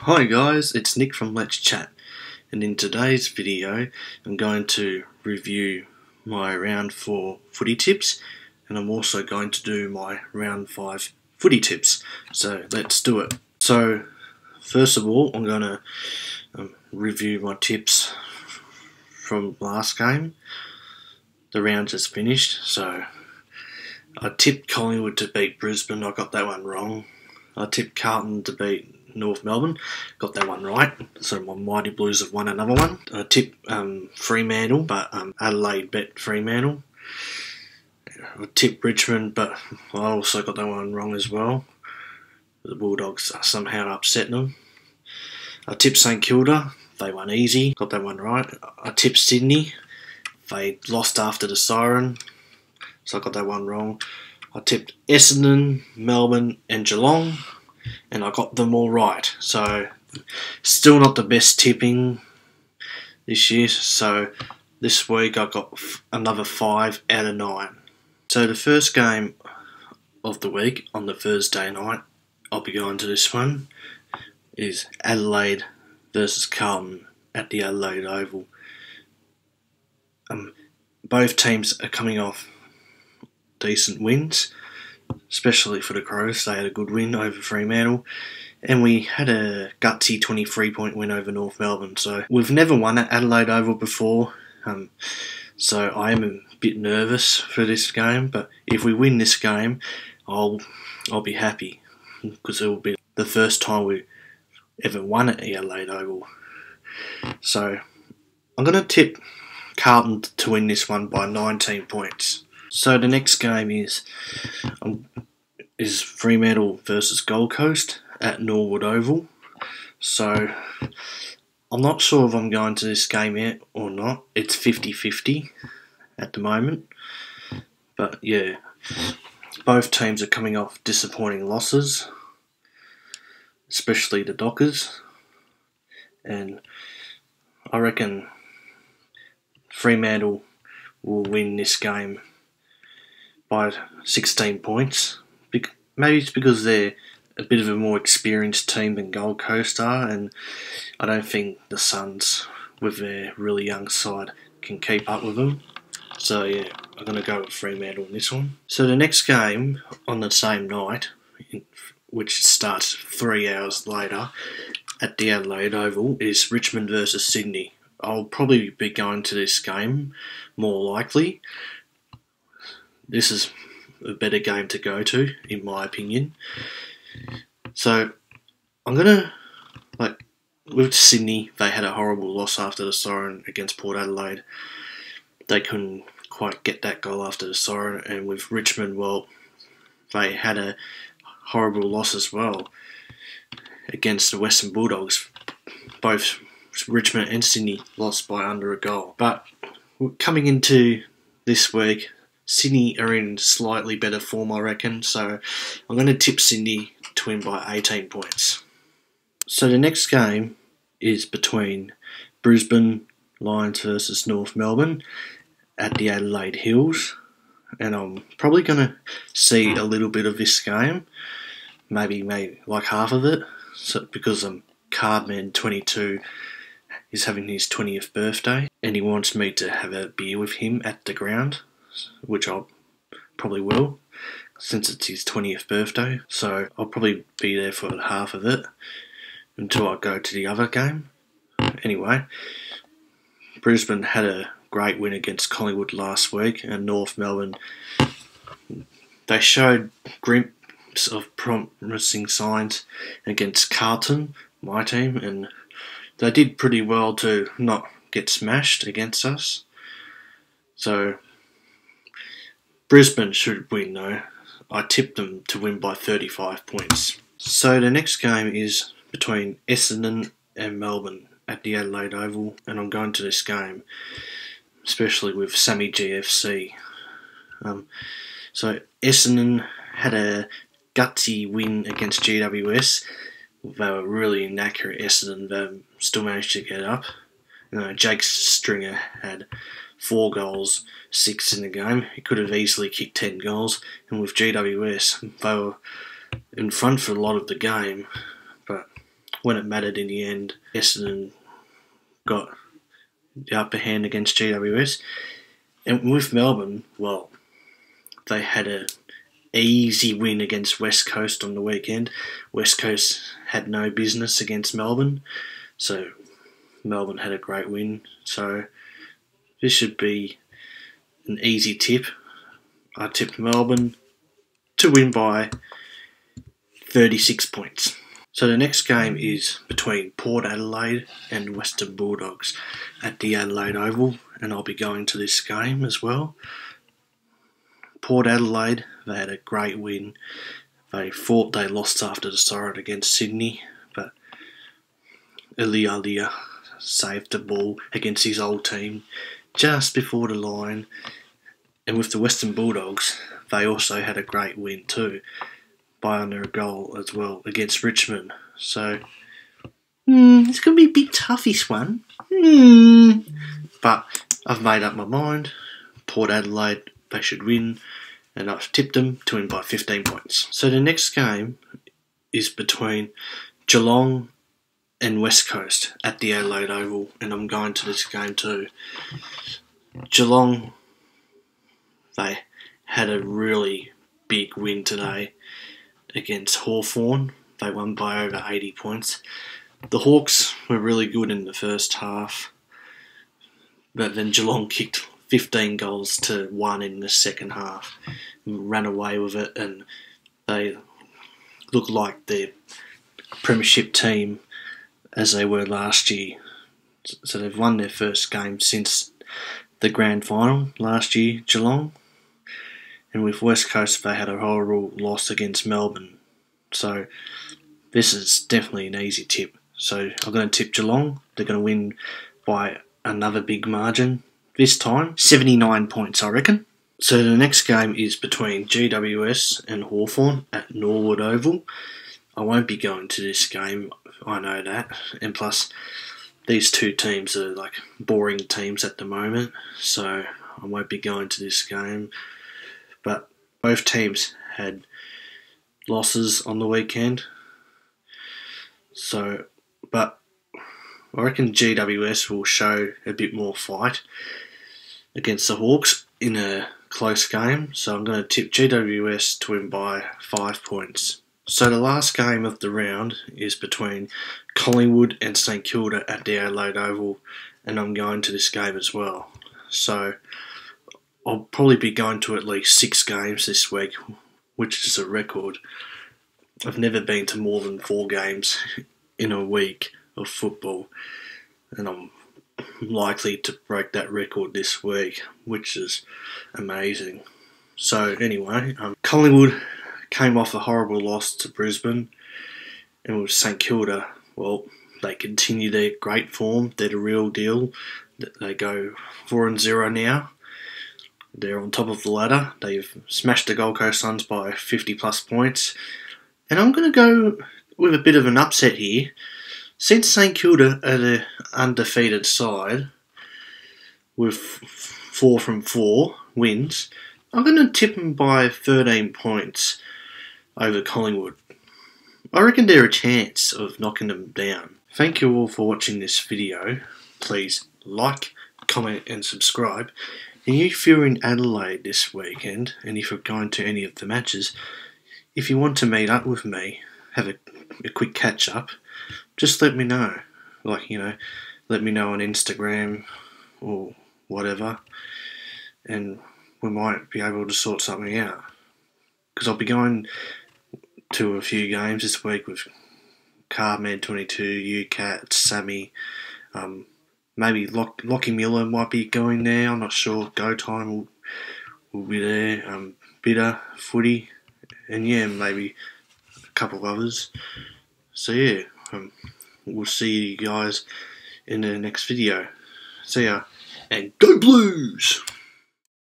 Hi guys, it's Nick from Let's Chat, and in today's video I'm going to review my round 4 footy tips, and I'm also going to do my round 5 footy tips. So let's do it. So first of all, I'm going to review my tips from last game. The round just finished, so I tipped Collingwood to beat Brisbane. I got that one wrong. I tipped Carlton to beat North Melbourne, got that one right, so my Mighty Blues have won another one. I tipped Fremantle, but Adelaide bet Fremantle. I tipped Richmond, but I also got that one wrong as well. The Bulldogs somehow upset them. I tipped St Kilda, they won easy, got that one right. I tipped Sydney, they lost after the siren, so I got that one wrong. I tipped Essendon, Melbourne and Geelong, and I got them all right. So still not the best tipping this year, so this week I got another 5 out of 9. So the first game of the week on the Thursday night, I'll be going to this one, is Adelaide versus Carlton at the Adelaide Oval. Both teams are coming off decent wins, especially for the Crows. They had a good win over Fremantle, and we had a gutsy 23-point win over North Melbourne. So we've never won at Adelaide Oval before, so I am a bit nervous for this game. But if we win this game, I'll be happy, because it will be the first time we ever won at the Adelaide Oval. So I'm going to tip Carlton to win this one by 19 points. So the next game is Fremantle versus Gold Coast at Norwood Oval. So I'm not sure if I'm going to this game yet or not. It's 50-50 at the moment. But yeah, both teams are coming off disappointing losses, especially the Dockers. And I reckon Fremantle will win this game by 16 points. Maybe it's because they're a bit of a more experienced team than Gold Coast are, and I don't think the Suns, with their really young side, can keep up with them. So yeah, I'm going to go with Fremantle in this one. So the next game on the same night, which starts 3 hours later at the Adelaide Oval, is Richmond versus Sydney. I'll probably be going to this game, more likely. This is a better game to go to, in my opinion. So I'm going to, with Sydney, they had a horrible loss after the siren against Port Adelaide. They couldn't quite get that goal after the siren. And with Richmond, well, they had a horrible loss as well against the Western Bulldogs. Both Richmond and Sydney lost by under a goal. But coming into this week, Sydney are in slightly better form, I reckon, so I'm going to tip Sydney to win by 18 points. So the next game is between Brisbane Lions versus North Melbourne at the Adelaide Hills, and I'm probably going to see a little bit of this game, maybe like half of it, because Cardman22 is having his 20th birthday, and he wants me to have a beer with him at the ground, which I probably will, since it's his 20th birthday. So I'll probably be there for half of it until I go to the other game. Anyway, Brisbane had a great win against Collingwood last week, and North Melbourne, they showed glimpses of promising signs against Carlton, my team, and they did pretty well to not get smashed against us. So Brisbane should win though. I tipped them to win by 35 points. So the next game is between Essendon and Melbourne at the Adelaide Oval, and I'm going to this game, especially with Sammy GFC. So Essendon had a gutsy win against GWS. They were really inaccurate, Essendon. They still managed to get up. Jake Stringer had 4 goals, 6 in the game. He could have easily kicked 10 goals. And with GWS, they were in front for a lot of the game. But when it mattered in the end, Essendon got the upper hand against GWS. And with Melbourne, well, they had an easy win against West Coast on the weekend. West Coast had no business against Melbourne, so Melbourne had a great win. So this should be an easy tip. I tipped Melbourne to win by 36 points. So the next game is between Port Adelaide and Western Bulldogs at the Adelaide Oval, and I'll be going to this game as well. Port Adelaide, they had a great win. They thought they lost after the siren against Sydney, but Elia saved the ball against his old team just before the line. And with the Western Bulldogs, they also had a great win too, by under a goal as well against Richmond. So, it's going to be a bit tough, this one. But I've made up my mind. Port Adelaide, they should win, and I've tipped them to win by 15 points. So the next game is between Geelong and West Coast at the Adelaide Oval, and I'm going to this game too. Geelong, they had a really big win today against Hawthorn. They won by over 80 points. The Hawks were really good in the first half, but then Geelong kicked 15 goals to 1 in the second half and ran away with it, and they look like the premiership team as they were last year. So they've won their first game since the grand final last year, Geelong. And with West Coast, they had a horrible loss against Melbourne. So this is definitely an easy tip. So I'm going to tip Geelong. They're going to win by another big margin. This time, 79 points, I reckon. So the next game is between GWS and Hawthorn at Norwood Oval. I won't be going to this game, I know that. And plus, these two teams are like boring teams at the moment. So I won't be going to this game. But both teams had losses on the weekend. So, but I reckon GWS will show a bit more fight against the Hawks in a close game. So I'm going to tip GWS to win by 5 points. So the last game of the round is between Collingwood and St Kilda at the Adelaide Oval, and I'm going to this game as well. So I'll probably be going to at least 6 games this week, which is a record. I've never been to more than 4 games in a week of football, and I'm likely to break that record this week, which is amazing. So anyway, Collingwood came off a horrible loss to Brisbane, and with St Kilda, well, they continue their great form. They're the real deal. They go 4-0 now. They're on top of the ladder. They've smashed the Gold Coast Suns by 50 plus points. And I'm going to go with a bit of an upset here. Since St Kilda are the undefeated side with 4 from 4 wins, I'm going to tip them by 13 points over Collingwood. I reckon they're a chance of knocking them down. Thank you all for watching this video. Please like, comment and subscribe. And if you're in Adelaide this weekend, and if you're going to any of the matches, if you want to meet up with me, have a quick catch up, just let me know. Like, let me know on Instagram or whatever, and we might be able to sort something out. Because I'll be going to a few games this week with Carman22, UCAT, Sammy, maybe Lockie Miller might be going there, I'm not sure. Go Time will be there, Bitter, Footy, and yeah, maybe a couple of others. So yeah, we'll see you guys in the next video. See ya, and go Blues!